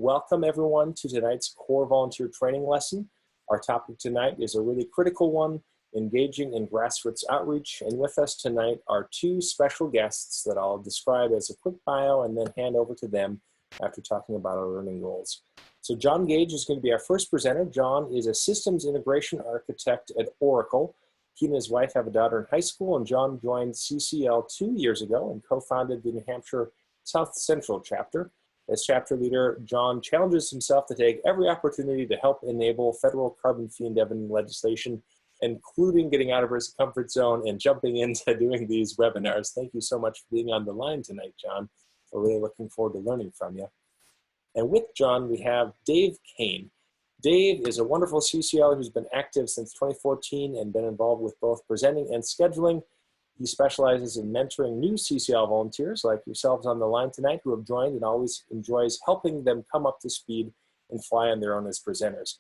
welcome everyone to tonight's core volunteer training lesson. Our topic tonight is a really critical one, engaging in grassroots outreach. And with us tonight are two special guests that I'll describe as a quick bio and then hand over to them after talking about our learning goals. So John Gage is going to be our first presenter. John is a systems integration architect at Oracle. He and his wife have a daughter in high school, and John joined CCL 2 years ago and co-founded the New Hampshire South Central chapter. As chapter leader, John challenges himself to take every opportunity to help enable federal carbon fee endeavoring legislation, including getting out of his comfort zone and jumping into doing these webinars. Thank you so much for being on the line tonight, John. We're really looking forward to learning from you. And with John, we have Dave Cain. Dave is a wonderful CCL who's been active since 2014 and been involved with both presenting and scheduling. He specializes in mentoring new CCL volunteers like yourselves on the line tonight who have joined and always enjoys helping them come up to speed and fly on their own as presenters.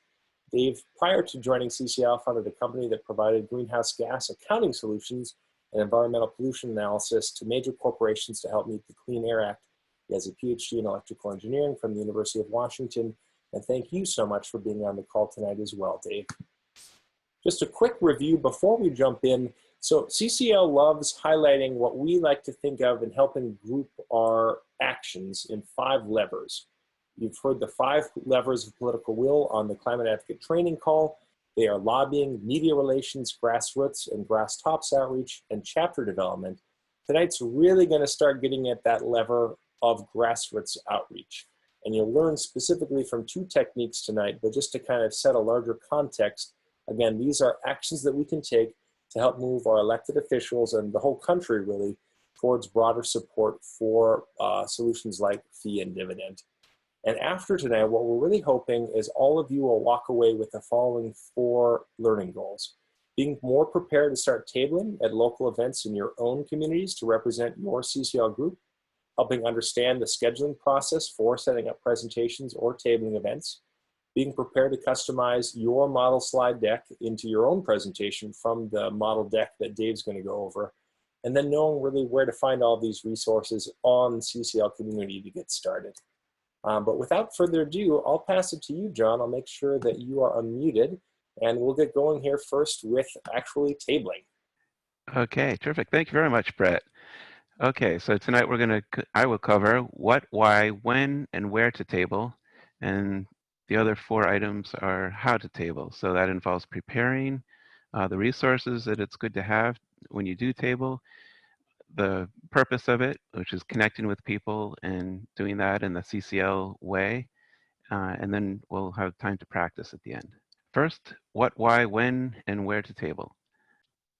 Dave, prior to joining CCL, founded a company that provided greenhouse gas accounting solutions and environmental pollution analysis to major corporations to help meet the Clean Air Act. He has a PhD in electrical engineering from the University of Washington. And thank you so much for being on the call tonight as well, Dave. Just a quick review before we jump in. So CCL loves highlighting what we like to think of in helping group our actions in 5 levers. You've heard the 5 levers of political will on the Climate Advocate training call. They are lobbying, media relations, grassroots and grass tops outreach, and chapter development. Tonight's really going to start getting at that lever of grassroots outreach. And you'll learn specifically from 2 techniques tonight, but just to kind of set a larger context, again, these are actions that we can take to help move our elected officials and the whole country really towards broader support for solutions like fee and dividend. And after tonight, what we're really hoping is all of you will walk away with the following 4 learning goals. Being more prepared to start tabling at local events in your own communities to represent your CCL group, helping understand the scheduling process for setting up presentations or tabling events, being prepared to customize your model slide deck into your own presentation from the model deck that Dave's going to go over, and then knowing really where to find all these resources on CCL Community to get started. But without further ado, I'll pass it to you, John. I'll make sure that you are unmuted, and we'll get going here first with actually tabling. Okay, terrific. Thank you very much, Brett. Okay, so tonight I will cover what, why, when, and where to table, and the other 4 items are how to table. So that involves preparing the resources that it's good to have when you do table, the purpose of it, which is connecting with people and doing that in the CCL way, and then we'll have time to practice at the end. First, what, why, when, and where to table.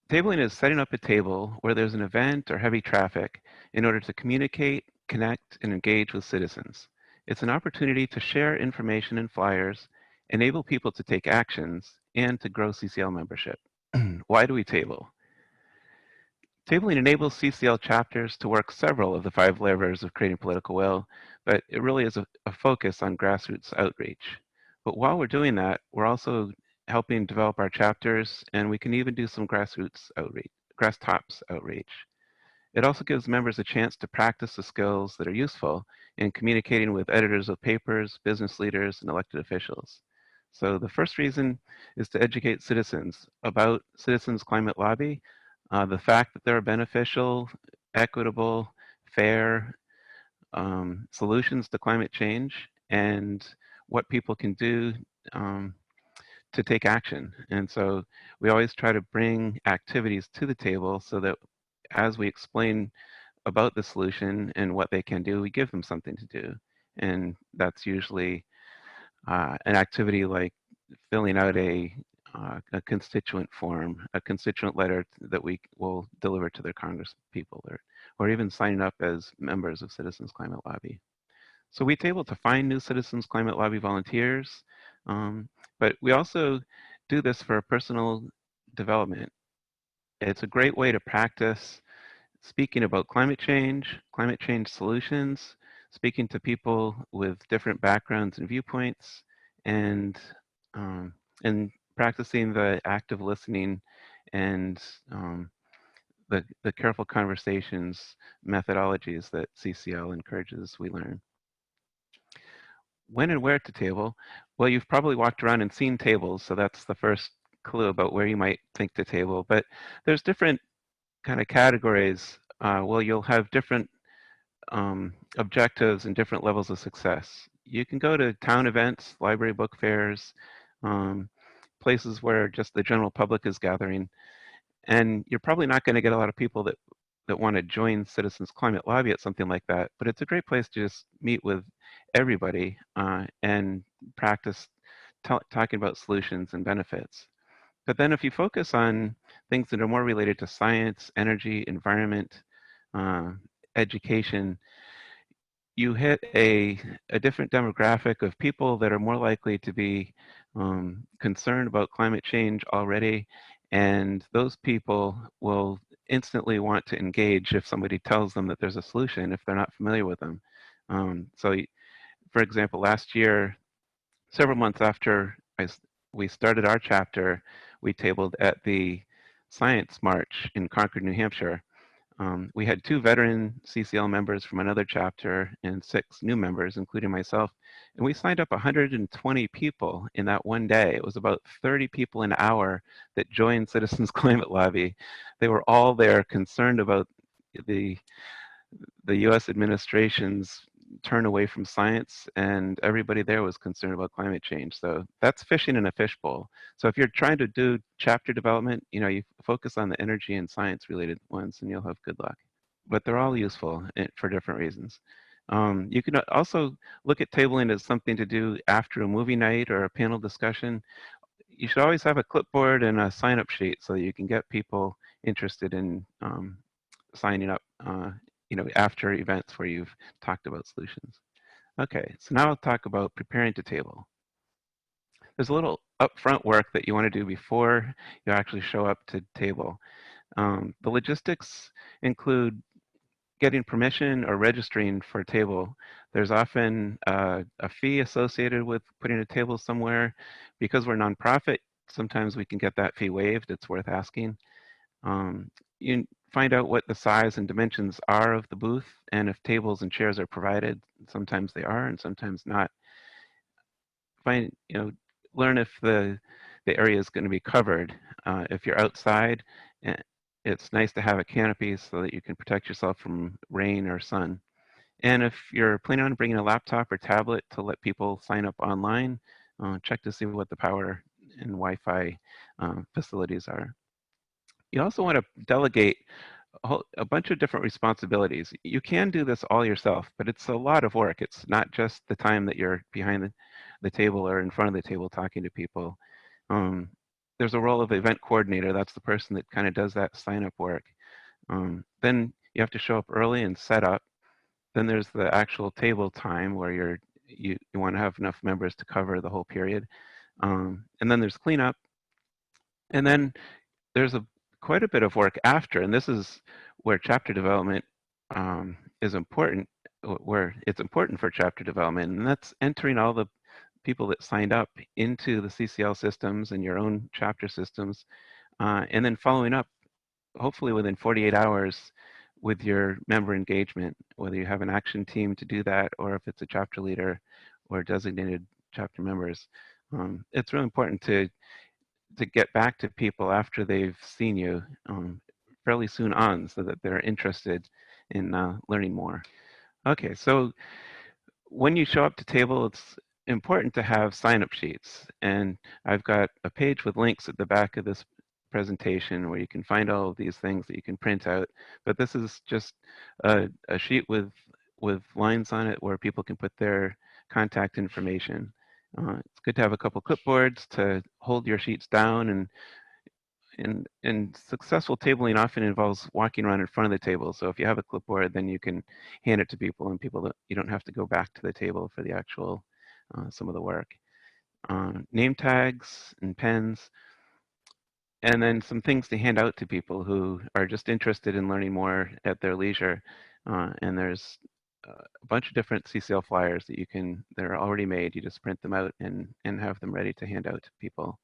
Tabling is setting up a table where there's an event or heavy traffic in order to communicate, connect, and engage with citizens. It's an opportunity to share information and flyers, enable people to take actions, and to grow CCL membership. Why do we table? Tabling enables CCL chapters to work several of the 5 levers of creating political will, but it really is a focus on grassroots outreach. But while we're doing that, we're also helping develop our chapters, and we can even do some grassroots outreach, grass tops outreach. It also gives members a chance to practice the skills that are useful in communicating with editors of papers, business leaders, and elected officials. So the first reason is to educate citizens about citizens' climate lobby, the fact that there are beneficial, equitable, fair solutions to climate change, and what people can do to take action. And so we always try to bring activities to the table so that as we explain about the solution and what they can do, we give them something to do. And that's usually an activity like filling out a constituent form, a constituent letter that we will deliver to their Congress people, or even signing up as members of Citizens Climate Lobby. So we table to find new Citizens Climate Lobby volunteers, but we also do this for personal development. It's a great way to practice speaking about climate change solutions, speaking to people with different backgrounds and viewpoints, and practicing the active listening and the careful conversations methodologies that CCL encourages we learn. When and where to table? Well, you've probably walked around and seen tables, so that's the first clue about where you might think to table. But there's different kind of categories. Well, you'll have different objectives and different levels of success. You can go to town events, library book fairs, um, places where just the general public is gathering, and you're probably not going to get a lot of people that want to join Citizens Climate Lobby at something like that, but it's a great place to just meet with everybody and practice talking about solutions and benefits. But then if you focus on things that are more related to science, energy, environment, uh, education, you hit a different demographic of people that are more likely to be concerned about climate change already, and those people will instantly want to engage if somebody tells them that there's a solution if they're not familiar with them. So, for example, last year, several months after we started our chapter, we tabled at the Science March in Concord, New Hampshire. We had 2 veteran CCL members from another chapter and 6 new members, including myself. And we signed up 120 people in that one day. It was about 30 people an hour that joined Citizens Climate Lobby. They were all there concerned about the, the US administration's turn away from science, and everybody there was concerned about climate change. So that's fishing in a fishbowl. So if you're trying to do chapter development, you focus on the energy and science related ones and you'll have good luck. But they're all useful for different reasons. You can also look at tabling as something to do after a movie night or a panel discussion. You should always have a clipboard and a sign-up sheet so that you can get people interested in signing up after events where you've talked about solutions. Okay, so now I'll talk about preparing to table. There's a little upfront work that you want to do before you actually show up to table. The logistics include getting permission or registering for a table. There's often a fee associated with putting a table somewhere. Because we're nonprofit, sometimes we can get that fee waived. It's worth asking. You find out what the size and dimensions are of the booth and if tables and chairs are provided. Sometimes they are and sometimes not. Learn if the area is going to be covered. If you're outside, it's nice to have a canopy so that you can protect yourself from rain or sun. And if you're planning on bringing a laptop or tablet to let people sign up online, check to see what the power and Wi-Fi facilities are. You also want to delegate a bunch of different responsibilities. You can do this all yourself, but it's a lot of work. It's not just the time that you're behind the table or in front of the table talking to people. There's a role of event coordinator. That's the person that kind of does that sign-up work. Then you have to show up early and set up. Then there's the actual table time where you want to have enough members to cover the whole period. And then there's cleanup. And then there's quite a bit of work after, and this is where chapter development is important, where it's important for chapter development, and that's entering all the people that signed up into the CCL systems and your own chapter systems, and then following up, hopefully within 48 hours with your member engagement, whether you have an action team to do that or if it's a chapter leader or designated chapter members. It's really important to get back to people after they've seen you fairly soon on so that they're interested in learning more. Okay, so when you show up to table, it's important to have sign-up sheets. And I've got a page with links at the back of this presentation where you can find all of these things that you can print out. But this is just a sheet with lines on it where people can put their contact information. It's good to have a couple clipboards to hold your sheets down, and successful tabling often involves walking around in front of the table. So if you have a clipboard, then you can hand it to people, and you don't have to go back to the table for the actual some of the work. Name tags and pens, and then some things to hand out to people who are just interested in learning more at their leisure. And there's a bunch of different CCL flyers that are already made. You just print them out and have them ready to hand out to people.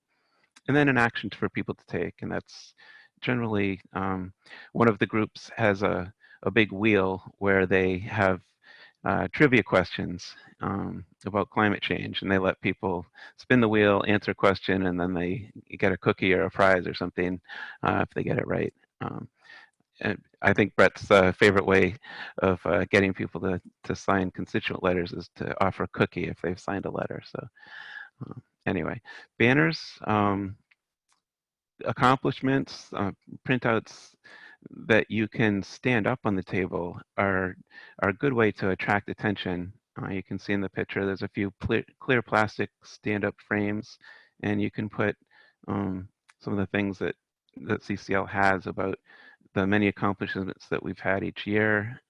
And then an action for people to take, and that's generally one of the groups has a big wheel where they have trivia questions about climate change, and they let people spin the wheel, answer a question, and then they get a cookie or a prize or something if they get it right. And I think Brett's favorite way of getting people to sign constituent letters is to offer a cookie if they've signed a letter. So anyway, banners, accomplishments, printouts that you can stand up on the table are a good way to attract attention. You can see in the picture there's a few clear plastic stand-up frames, and you can put some of the things that CCL has about the many accomplishments that we've had each year,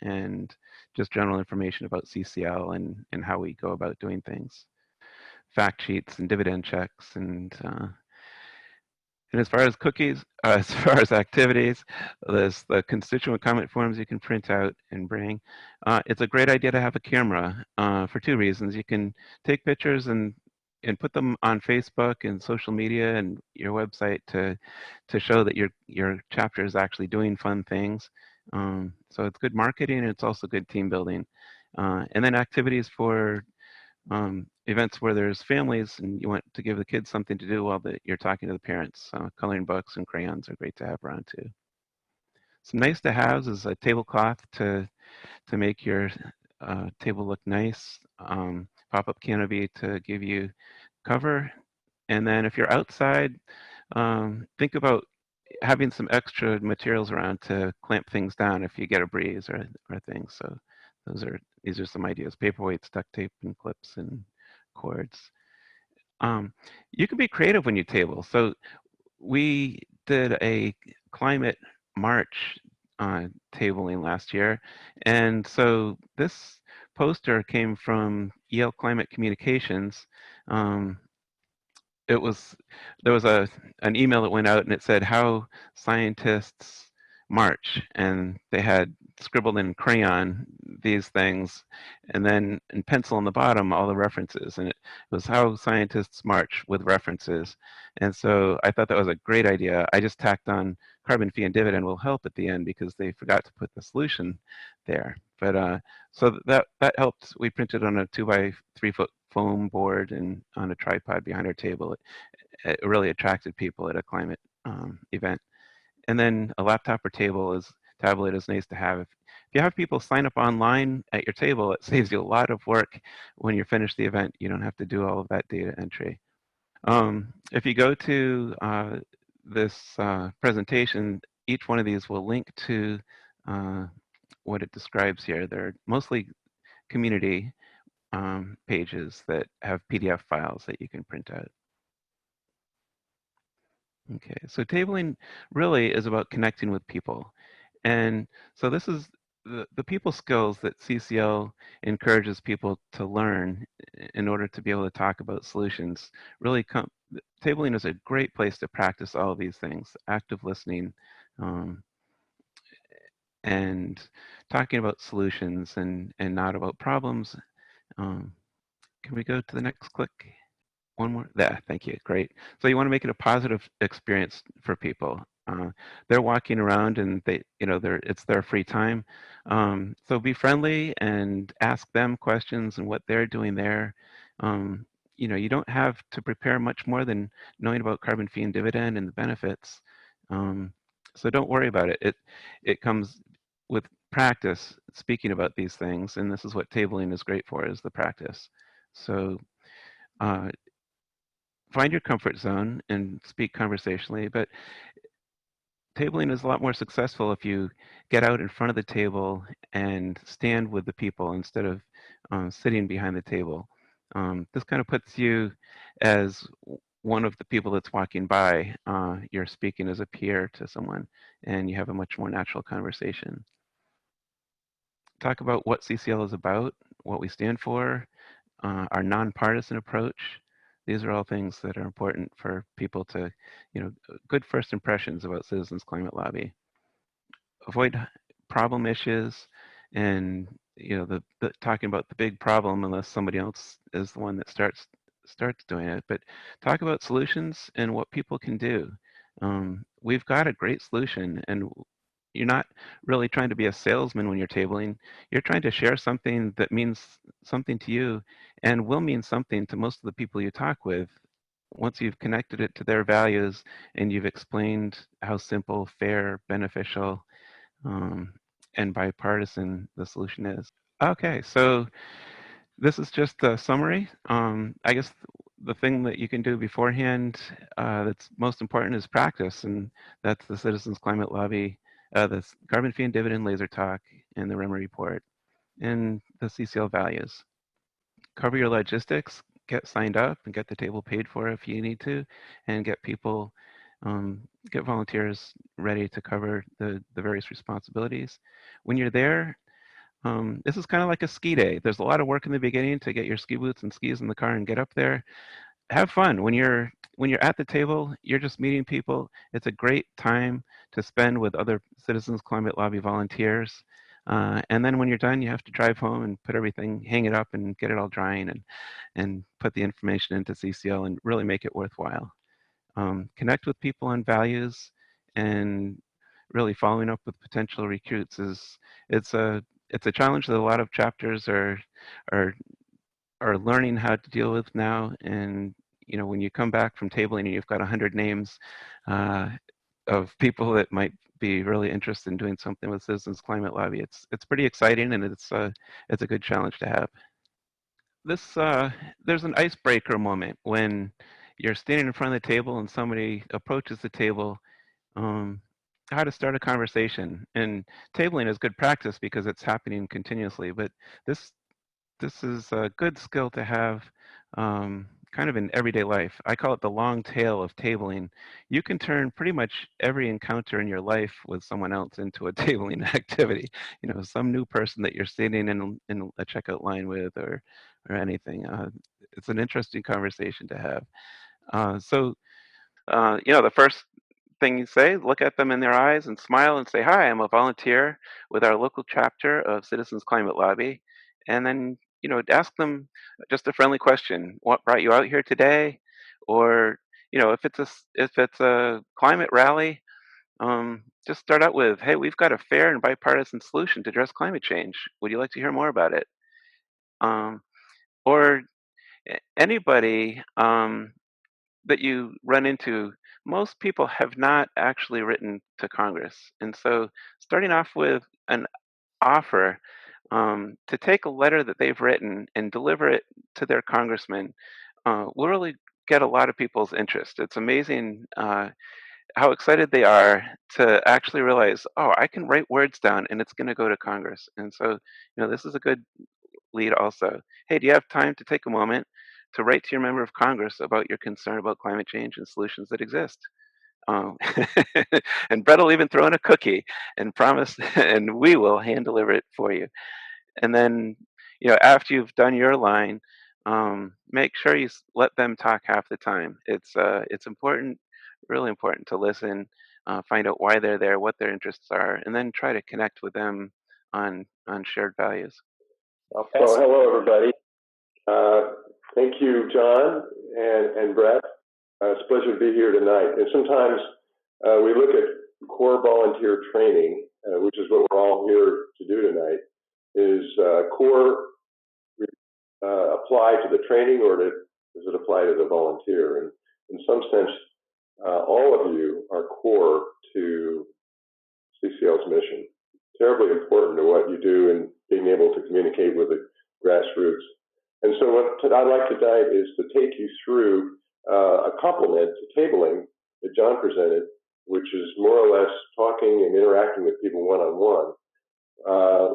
and just general information about CCL and how we go about doing things. Fact sheets and dividend checks and as far as cookies, as far as activities, there's the constituent comment forms you can print out and bring. It's a great idea to have a camera for two reasons. You can take pictures and put them on Facebook and social media and your website to show that your chapter is actually doing fun things. So it's good marketing and it's also good team building. And then activities for events where there's families and you want to give the kids something to do while you're talking to the parents. Coloring books and crayons are great to have around too. Some nice to haves is a tablecloth to make your table look nice, pop-up canopy to give you cover, and then if you're outside, think about having some extra materials around to clamp things down if you get a breeze or things. So these are some ideas: paperweights, duct tape, and clips and cords. You can be creative when you table. So we did a climate march tabling last year, and so this poster came from Yale Climate Communications. There was an email that went out and it said how scientists march, and they had scribbled in crayon these things, and then in pencil on the bottom all the references, and it was how scientists march with references. And so I thought that was a great idea. I just tacked on carbon fee and dividend will help at the end because they forgot to put the solution there. But so that helped. We printed on a 2x3 foot foam board and on a tripod behind our table. It really attracted people at a climate event. And then a laptop or tablet is nice to have. If you have people sign up online at your table, it saves you a lot of work when you finish the event. You don't have to do all of that data entry. If you go to this presentation, each one of these will link to what it describes here. They're mostly community pages that have PDF files that you can print out. Okay, so tabling really is about connecting with people. And so this is the people skills that CCL encourages people to learn in order to be able to talk about solutions. Really, tabling is a great place to practice all of these things: active listening, and talking about solutions and not about problems. Can we go to the next click? One more. There, thank you. Great. So you want to make it a positive experience for people. They're walking around and it's their free time. So be friendly and ask them questions and what they're doing there. You don't have to prepare much more than knowing about carbon fee and dividend and the benefits. So don't worry about it. It comes with practice speaking about these things, and this is what tabling is great for, is the practice. So find your comfort zone and speak conversationally, but tabling is a lot more successful if you get out in front of the table and stand with the people instead of sitting behind the table. This kind of puts you as one of the people that's walking by. You're speaking as a peer to someone, and you have a much more natural conversation. Talk about what CCL is about, what we stand for, our nonpartisan approach. These are all things that are important for people to, good first impressions about Citizens Climate Lobby. Avoid problem issues and, talking about the big problem unless somebody else is the one that starts doing it. But talk about solutions and what people can do. We've got a great solution, and you're not really trying to be a salesman when you're tabling. You're trying to share something that means something to you and will mean something to most of the people you talk with. Once you've connected it to their values and you've explained how simple, fair, beneficial, and bipartisan the solution is. Okay, so this is just a summary. I guess the thing that you can do beforehand that's most important is practice, and that's the Citizens Climate Lobby, the Carbon Fee and Dividend Laser Talk, and the REMI report, and the CCL values. Cover your logistics, get signed up, and get the table paid for if you need to, and get people, get volunteers ready to cover the various responsibilities. When you're there, this is kind of like a ski day. There's a lot of work in the beginning to get your ski boots and skis in the car and get up there. Have fun. When you're at the table, you're just meeting people. It's a great time to spend with other Citizens Climate Lobby volunteers. And then when you're done, you have to drive home and put everything, hang it up and get it all drying and put the information into CCL and really make it worthwhile. Connect with people on values, and really following up with potential recruits is it's a it's a challenge that a lot of chapters are are learning how to deal with now. And when you come back from tabling and you've got 100 names uh, of people that might be really interested in doing something with Citizens Climate Lobby, it's pretty exciting, and it's a good challenge to have. There's an icebreaker moment when you're standing in front of the table and somebody approaches the table, um, how to start a conversation. And tabling is good practice because it's happening continuously, but this this is a good skill to have, kind of in everyday life. I call it the long tail of tabling. You can turn pretty much every encounter in your life with someone else into a tabling activity. Some new person that you're standing in a checkout line with, or anything. It's an interesting conversation to have. The first thing you say, look at them in their eyes and smile and say, "Hi, I'm a volunteer with our local chapter of Citizens Climate Lobby." And then, ask them just a friendly question. What brought you out here today? Or, if it's a climate rally, just start out with, "Hey, we've got a fair and bipartisan solution to address climate change. Would you like to hear more about it?" Um, or anybody that you run into, most people have not actually written to Congress. And so starting off with an offer to take a letter that they've written and deliver it to their congressman will really get a lot of people's interest. It's amazing how excited they are to actually realize, oh, I can write words down and it's going to go to Congress. And so, this is a good lead also. Hey, do you have time to take a moment to write to your member of Congress about your concern about climate change and solutions that exist? Um, and Brett will even throw in a cookie and promise, and we will hand deliver it for you. And then, after you've done your line, make sure you let them talk half the time. It's important, really important to listen, find out why they're there, what their interests are, and then try to connect with them on shared values. Okay. Well, hello, everybody. Thank you, John and Brett. It's a pleasure to be here tonight. And sometimes we look at core volunteer training, which is what we're all here to do tonight. Is core apply to the training, or does it apply to the volunteer? And in some sense, all of you are core to CCL's mission. Terribly important to what you do in being able to communicate with the grassroots. And so what I'd like tonight is to take you through a complement to tabling that John presented, which is more or less talking and interacting with people one-on-one,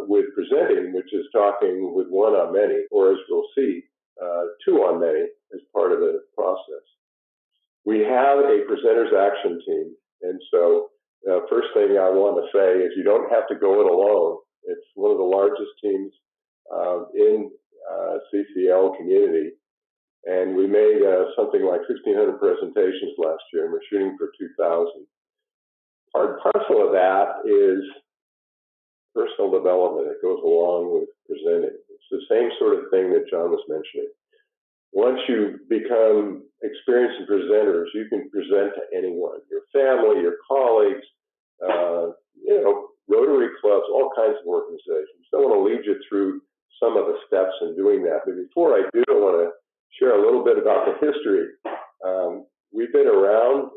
with presenting, which is talking with one-on-many, or as we'll see, two-on-many as part of the process. We have a presenters action team, and so first thing I want to say is you don't have to go it alone. It's one of the largest teams in CCL community, and we made something like 1,600 presentations last year, and we're shooting for 2,000. Part parcel of that is personal development. It goes along with presenting. It's the same sort of thing that John was mentioning. Once you become experienced presenters, you can present to anyone, your family, your colleagues, CCLs, all kinds of organizations. I want to lead you through some of the steps in doing that. But before I do, I want to share a little bit about the history. We've been around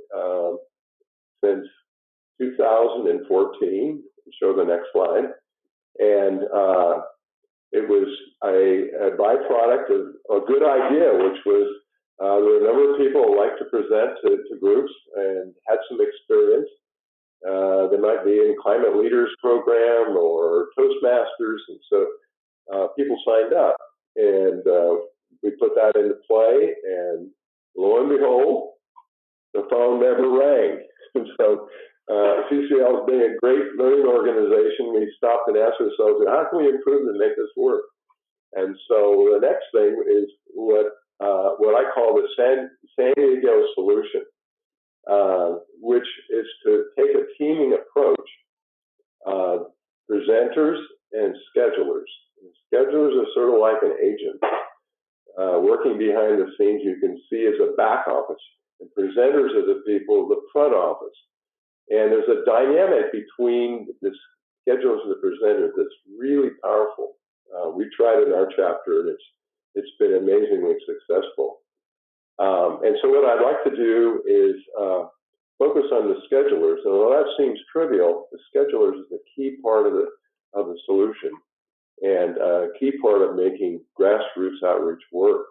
since 2014. Show the next slide. And it was a byproduct of a good idea, which was there were a number of people who liked to present to groups and had some experience. They might be in Climate Leaders Program or Toastmasters, and so people signed up. And we put that into play, and lo and behold, the phone never rang. And so CCL being a great learning organization, we stopped and asked ourselves, how can we improve and make this work? And so the next thing is what I call the San Diego solution, which is to take a teaming approach, presenters and schedulers. And schedulers are sort of like an agent. Working behind the scenes, you can see as a back office, and presenters are the people of the front office. And there's a dynamic between the schedulers and the presenters that's really powerful. We tried it in our chapter, and it's been amazingly successful. And so what I'd like to do is focus on the schedulers. And although that seems trivial, the schedulers is the key part of the solution, and a key part of making grassroots outreach work.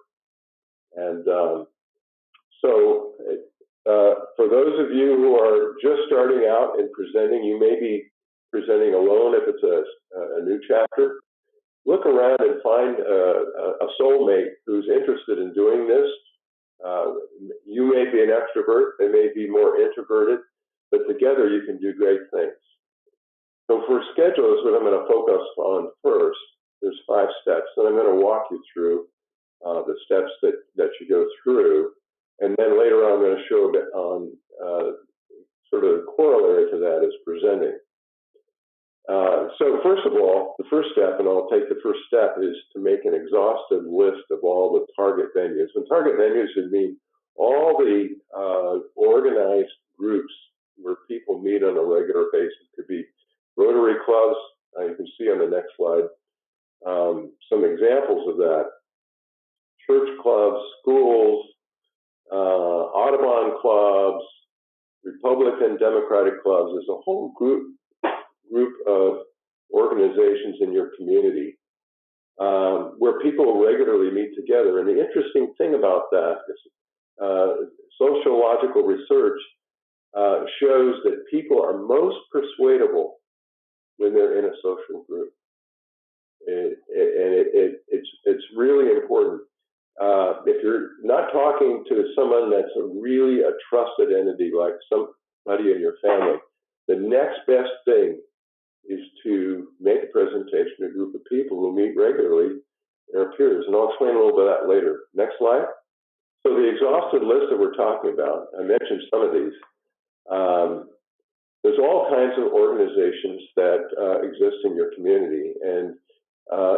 And so for those of you who are just starting out in presenting, you may be presenting alone if it's a new chapter. Look around and find a soulmate who's interested in doing this. You may be an extrovert, they may be more introverted, but together you can do great things. So for schedulers, what I'm going to focus on first, there's 5 steps, and I'm going to walk you through the steps that you go through. And then later on, I'm going to show a bit on sort of the corollary to that is presenting. So first of all, the first step, and I'll take the first step, is to make an exhaustive list of all the target venues. And target venues would mean all the organized groups where people meet on a regular basis. It could be Rotary clubs. You can see on the next slide some examples of that. Church clubs, schools, Audubon clubs, Republican, Democratic clubs. There's a whole group of organizations in your community where people regularly meet together. And the interesting thing about that is sociological research shows that people are most persuadable when they're in a social group. And it's really important. If you're not talking to someone that's really a trusted entity, like somebody in your family, the next best thing is to make a presentation to a group of people who meet regularly, their peers. And I'll explain a little bit of that later. Next slide. So the exhaustive list that we're talking about, I mentioned some of these. There's all kinds of organizations that exist in your community. And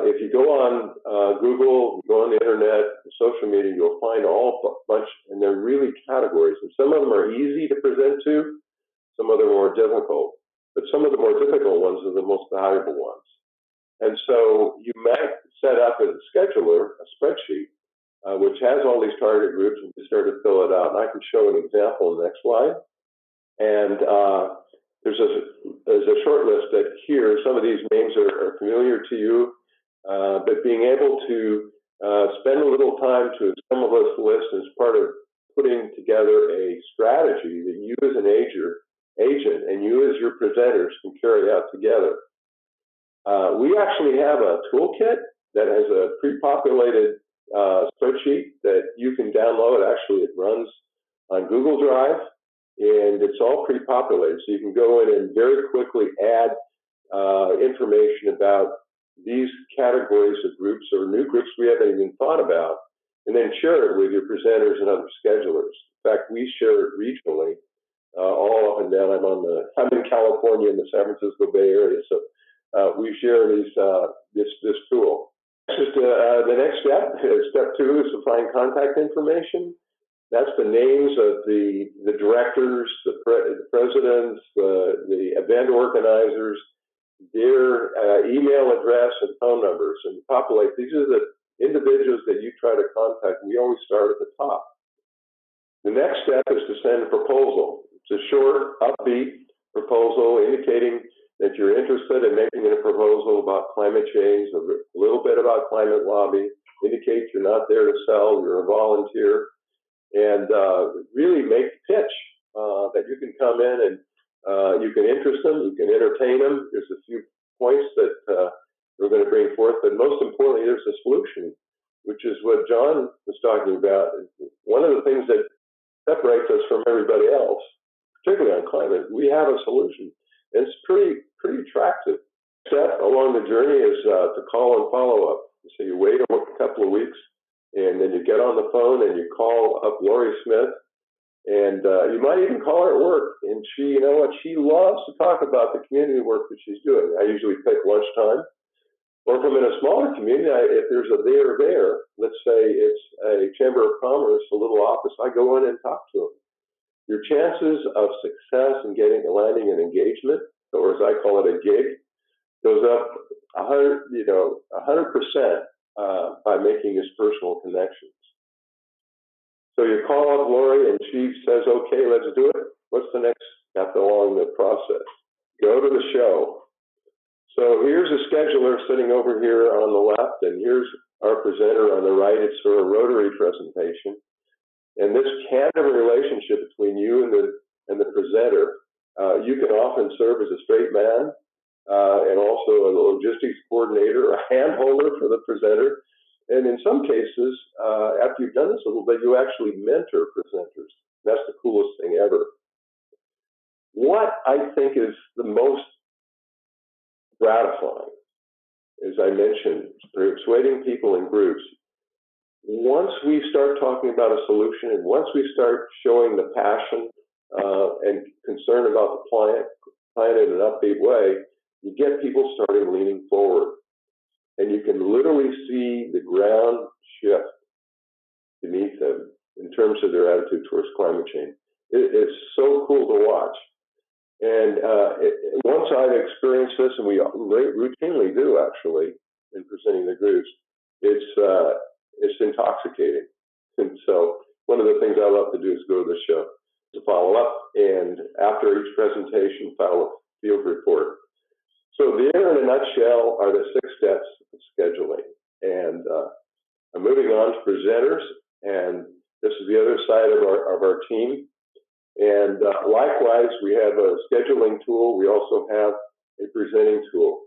if you go on Google, go on the internet, social media, you'll find all a bunch, and they're really categories. And some of them are easy to present to, some of them are more difficult. But some of the more difficult ones are the most valuable ones. And so you might set up as a scheduler a spreadsheet, which has all these target groups, and you start to fill it out. And I can show an example in the next slide. And there's a short list that here, some of these names are familiar to you, but being able to spend a little time to assemble this list is part of putting together a strategy that you as an agent and you as your presenters can carry out together. We actually have a toolkit that has a pre-populated spreadsheet that you can download. Actually, it runs on Google Drive, and it's all pre-populated. So you can go in and very quickly add information about these categories of groups or new groups we haven't even thought about, and then share it with your presenters and other schedulers. In fact, we share it regionally. All up and down. I'm in California in the San Francisco Bay Area, so we share this tool. The next step, step 2, is to find contact information. That's the names of the directors, the presidents, the event organizers, their email address and phone numbers and populate. These are the individuals that you try to contact. We always start at the top. The next step is to send a proposal. It's a short, upbeat proposal indicating that you're interested in making a proposal about climate change, a little bit about climate lobby, indicate you're not there to sell, you're a volunteer, and really make the pitch that you can come in and you can interest them, you can entertain them. There's a few points that we're going to bring forth, but most importantly, there's a solution, which is what John was talking about. One of the things that separates us from everybody else, particularly on climate, we have a solution. And it's pretty attractive. Step along the journey is to call and follow up. So you wait a couple of weeks, and then you get on the phone and you call up Lori Smith, and you might even call her at work. And she, you know what, she loves to talk about the community work that she's doing. I usually pick lunchtime. Or if I'm in a smaller community, if there's a there, let's say it's a Chamber of Commerce, a little office, I go in and talk to them. Your chances of success in landing an engagement, or as I call it, a gig, goes up 100% by making these personal connections. So you call up Lori and she says, okay, let's do it. What's the next step along the process? Go to the show. So here's a scheduler sitting over here on the left, and here's our presenter on the right. It's sort of a rotary presentation. And this candid relationship between you and the presenter, you can often serve as a straight man and also a logistics coordinator, a hand holder for the presenter. And in some cases, after you've done this a little bit, you actually mentor presenters. That's the coolest thing ever. What I think is the most gratifying, as I mentioned, persuading people in groups. Once we start talking about a solution, and once we start showing the passion and concern about the planet in an upbeat way, you get people starting leaning forward. And you can literally see the ground shift beneath them in terms of their attitude towards climate change. It's so cool to watch. And once I've experienced this, and we routinely do actually in presenting the groups, it's intoxicating. And so one of the things I love to do is go to the show to follow up, and after each presentation, file a field report. So there, in a nutshell, are the 6 steps of scheduling. And I'm moving on to presenters, and this is the other side of our team. And likewise, we have a scheduling tool. We also have a presenting tool.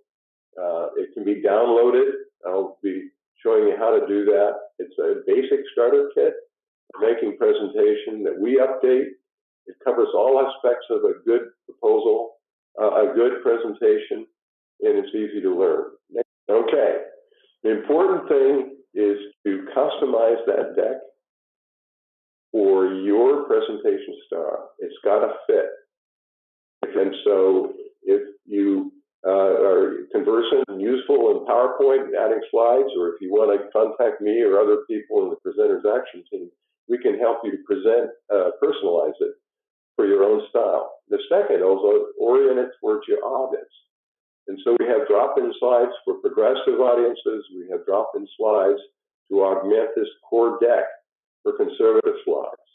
It can be downloaded. I'll be showing you how to do that. It's a basic starter kit for making presentation that we update. It covers all aspects of a good proposal, a good presentation, and it's easy to learn. Okay, the important thing is to customize that deck for your presentation style. It's got to fit. And so if you are conversant and useful in PowerPoint and adding slides, or if you want to contact me or other people in the Presenters Action Team, we can help you to present, personalize it for your own style. The second is orient it towards your audience. And so we have drop-in slides for progressive audiences. We have drop-in slides to augment this core deck for conservative slides.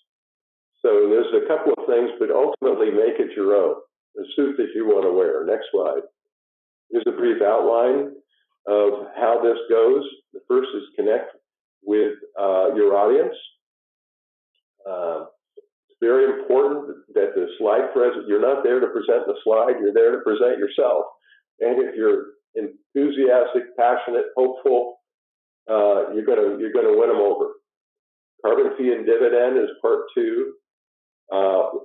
So there's a couple of things, but ultimately make it your own, the suit that you want to wear. Next slide. Here's a brief outline of how this goes. The first is connect with your audience. It's very important that the slide you're not there to present the slide, you're there to present yourself. And if you're enthusiastic, passionate, hopeful, you're gonna win them over. Carbon fee and dividend is part 2.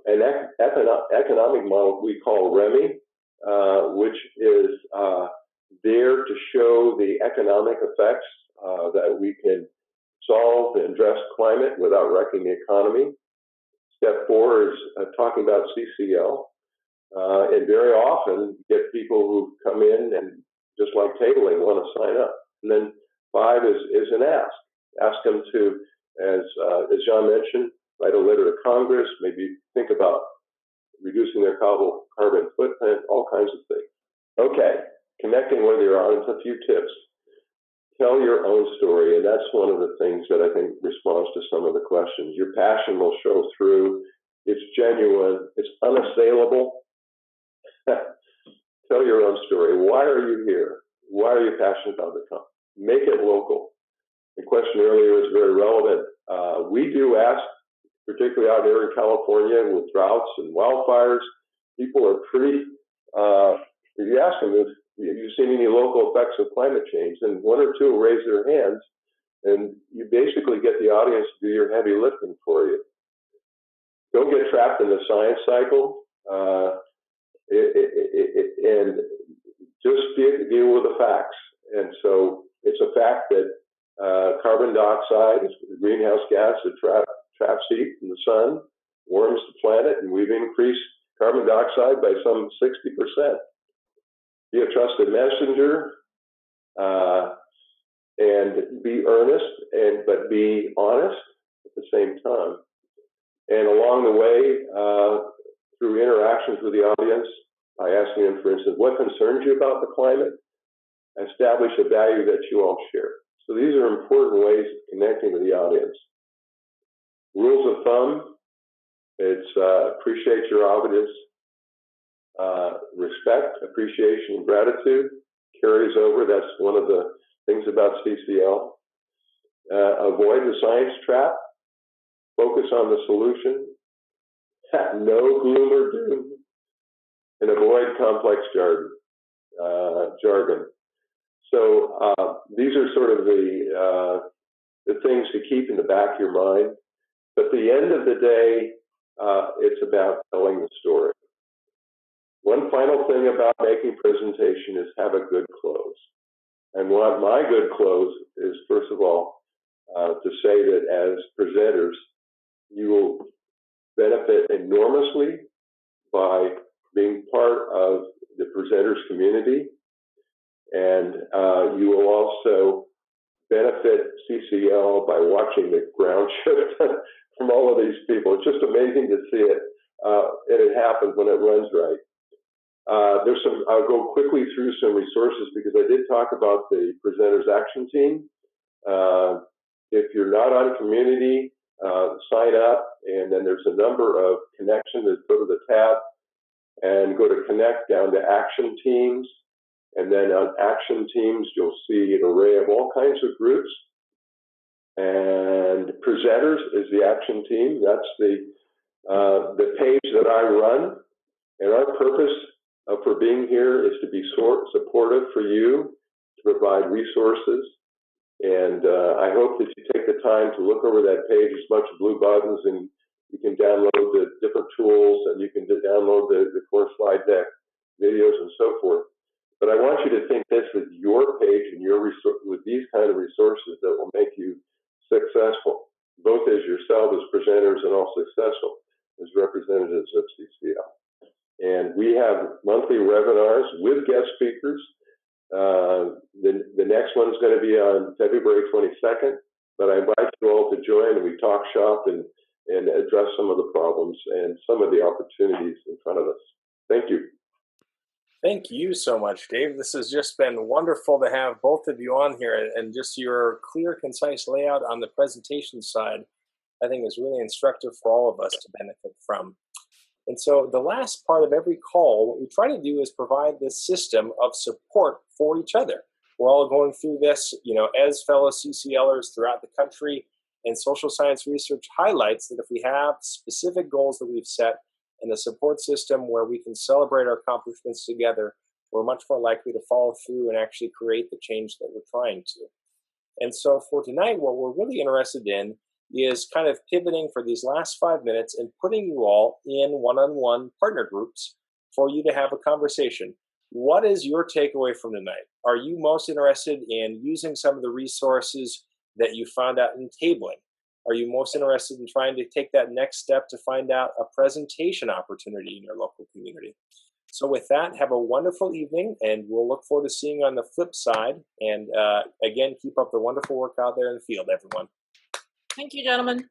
An economic model we call REMI, which is there to show the economic effects that we can solve and address climate without wrecking the economy. Step 4 is talking about CCL. And very often get people who come in and just like tabling want to sign up. And then 5 is an ask. Ask them to, as John mentioned, write a letter to Congress, maybe think about reducing their carbon footprint, all kinds of things. Okay, connecting with your audience, a few tips. Tell your own story, and that's one of the things that I think responds to some of the questions. Your passion will show through. It's genuine. It's unassailable. Tell your own story. Why are you here? Why are you passionate about the company? Make it local. The question earlier is very relevant. We do ask, particularly out here in California with droughts and wildfires, people are pretty, if you ask them, have you seen any local effects of climate change? And one or two will raise their hands, and you basically get the audience to do your heavy lifting for you. Don't get trapped in the science cycle, and just deal with the facts. And so it's a fact that carbon dioxide is a greenhouse gas that traps heat from the sun, warms the planet, and we've increased carbon dioxide by some 60%. Be a trusted messenger, and be earnest, but be honest at the same time. And along the way, through interactions with the audience, by asking them, for instance, what concerns you about the climate, establish a value that you all share. So these are important ways of connecting with the audience. Rules of thumb, it's appreciate your audience. Respect, appreciation, and gratitude carries over. That's one of the things about CCL. Avoid the science trap. Focus on the solution. No gloom or doom. And avoid complex jargon. So these are sort of the things to keep in the back of your mind. But at the end of the day, it's about telling the story. One final thing about making presentation is have a good close. And what my good close is, first of all, to say that as presenters, you will benefit enormously by being part of the presenters community. And you will also benefit CCL by watching the ground shift from all of these people. It's just amazing to see it. And it happens when it runs right. I'll go quickly through some resources because I did talk about the Presenters Action Team. If you're not on community, sign up, and then there's a number of connections. Go to the tab and go to connect down to Action Teams. And then on Action Teams, you'll see an array of all kinds of groups. And Presenters is the Action Team. That's the page that I run. And our purpose for being here is to be supportive for you, to provide resources. And I hope that you take the time to look over that page. There's a bunch of blue buttons, and you can download the different tools, and you can download the course slide deck, videos, and so forth. But I want you to think this is your page and your with these kind of resources that will make you successful, both as yourself as presenters and also successful as representatives of CCL. And we have monthly webinars with guest speakers. The next one is going to be on February 22nd, but I invite you all to join, and we talk shop and address some of the problems and some of the opportunities in front of us. Thank you. Thank you so much, Dave. This has just been wonderful to have both of you on here, and just your clear, concise layout on the presentation side, I think is really instructive for all of us to benefit from. And so the last part of every call, what we try to do is provide this system of support for each other. We're all going through this, as fellow CCLers throughout the country, and social science research highlights that if we have specific goals that we've set and a support system where we can celebrate our accomplishments together, we're much more likely to follow through and actually create the change that we're trying to. And so for tonight, what we're really interested in is kind of pivoting for these last 5 minutes and putting you all in one-on-one partner groups for you to have a conversation. What is your takeaway from tonight? Are you most interested in using some of the resources that you found out in tabling? Are you most interested in trying to take that next step to find out a presentation opportunity in your local community? So with that, have a wonderful evening, and we'll look forward to seeing you on the flip side. And again, keep up the wonderful work out there in the field, everyone. Thank you, gentlemen.